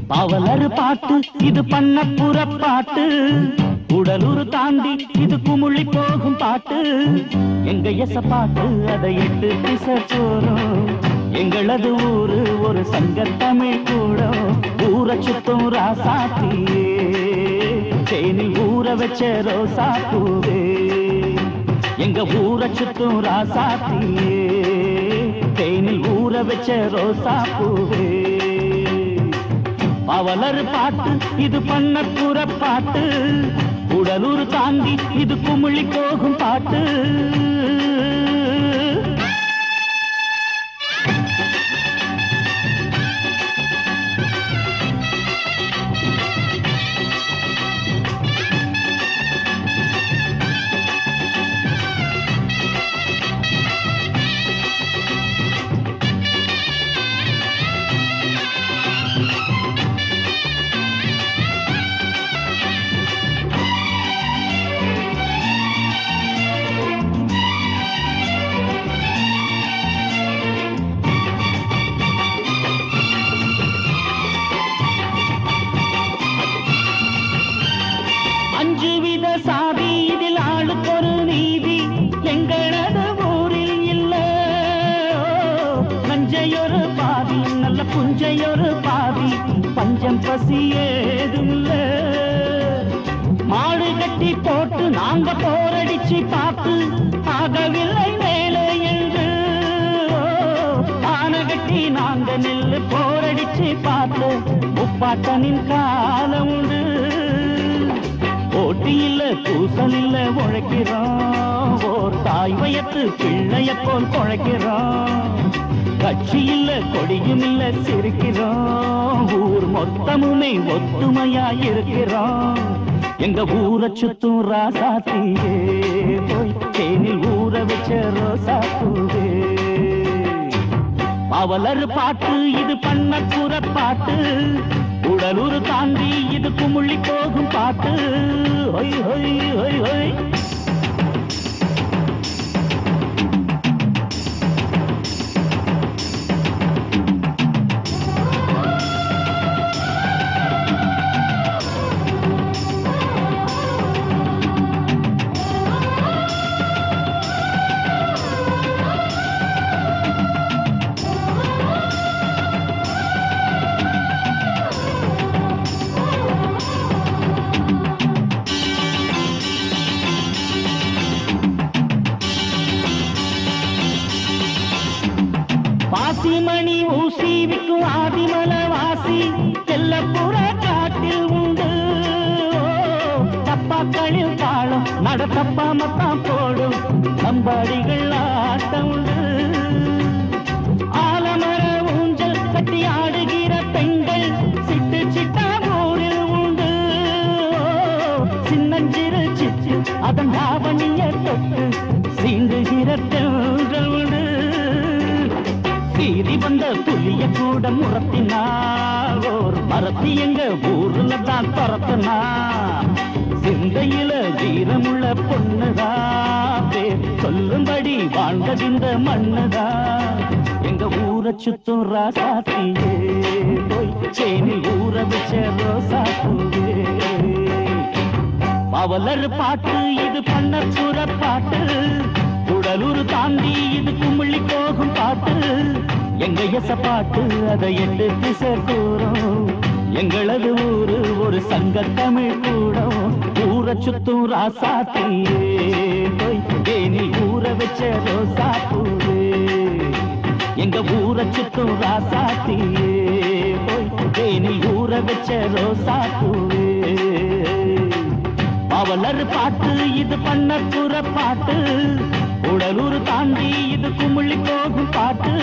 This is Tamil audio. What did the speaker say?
பாவலர் பாட்டு இது பண்ணப்புற பாட்டு, உடலூர் தாண்டி இது குமுழி போகும் பாட்டு. எங்க எச பாட்டு அதை இட்டு திசை போறோம். எங்களது ஊரு ஒரு சங்கத்தமிழ் கூட. ஊரை சுத்தும் ராசாத்தியே, தேனில் ஊற வச்ச ரோசா பூவே. எங்க ஊரை சுத்தும் ராசாத்தியே, தேனில் ஊற வச்ச ரோசா பூவே. பாவலர் பாட்டு இது பண்ணப்புற பாட்டு, உடலூர் தாண்டி இது குமுழி போகும் பாட்டு. அஞ்சு வித சாதி இதில் ஆளுக்கொரு நீதி எங்களது ஊரில் இல்ல. நஞ்சையொரு பாதி நல்ல புஞ்சையொரு பாதி, பஞ்சம் பசி ஏதும் இல்ல. மாடு கட்டி போட்டு நாங்க போரடிச்சு பார்த்து ஆகவில்லை மேலே என்று. ஆன கட்டி நாங்க நெல்லு போரடிச்சு பார்த்து முப்பாட்டனின் காலம் உண்டு. போட்டி இல்ல பூசல் இல்ல உழைக்கிறோம், ஓர் தாய் வயத்து பிள்ளைய போல் குழைக்கிறோம். கட்சி இல்ல கொடியும் இல்ல சிரிக்கிறோம், ஊர் மொத்தமுமே ஒத்துமையா இருக்கிறோம். எங்க ஊரை சுத்தும் ராசாத்தியே, போய் தேனில் ஊற வச்ச ரோசா பூவே. பாவலர் பாட்டு இது பண்ணப்புற பாட்டு, உடலூர் தாண்டி இது குமுழி போகும் பாட்டு. ஹொய் ஹொய் ஹொய் ஹொய். பாசிமணி ஊசி விக்கும் ஆதிமல வாசி செல்லப்புற காட்டில் உண்டு. தப்பாக்களில் தாளம் நட தப்பாமத்தான் போடும், நம்பாடிகள் ஆட்டம் உண்டு. ஆலமர ஊஞ்சல் கட்டி ஆடுகிற பெண்கள் சிட்டு சிட்டா ஊரில் உண்டு. சின்னஞ்சிறு சிச்சு அதன் தாவணிய தொட்டு சீண்டுகிற பெண்கள் உண்டு. சீறி வந்த புலிய கூட முறத்தினா, ஓர் மரத்தி எங்க ஊர்ல தான் பறத்தினா. சிந்தையில வீரமுள்ள பொண்ணுதா, பேர் சொல்லும்படி வாழ்ந்ததிந்த மண்ணுதா. எங்க ஊரை சுத்தும் ராசாத்தியே, போய் சேனில் ஊற வச்ச ரோசா பூவே. பாவலர் பாட்டு இது பண்ணப்புற பாட்டு, உடலூர் தாண்டி இது குமுழி போகும் பாட்டு. எங்க எச பாட்டு அதை எட்டு திசை கூறும். எங்களது ஊரு ஒரு சங்கத்தமிழ் கூடம். ஊரை சுத்தும் ராசாத்தியே, போய் தேனில் ஊற வச்ச ரோசா பூவே. எங்க ஊரை சுத்தும் ராசாத்தியே, போய் தேனில் ஊற வச்ச ரோசா பூவே. பாவலர் பாட்டு இது பண்ணப்புற பாட்டு, உடலூர் தாண்டி இது குமுழி போகும் பாட்டு.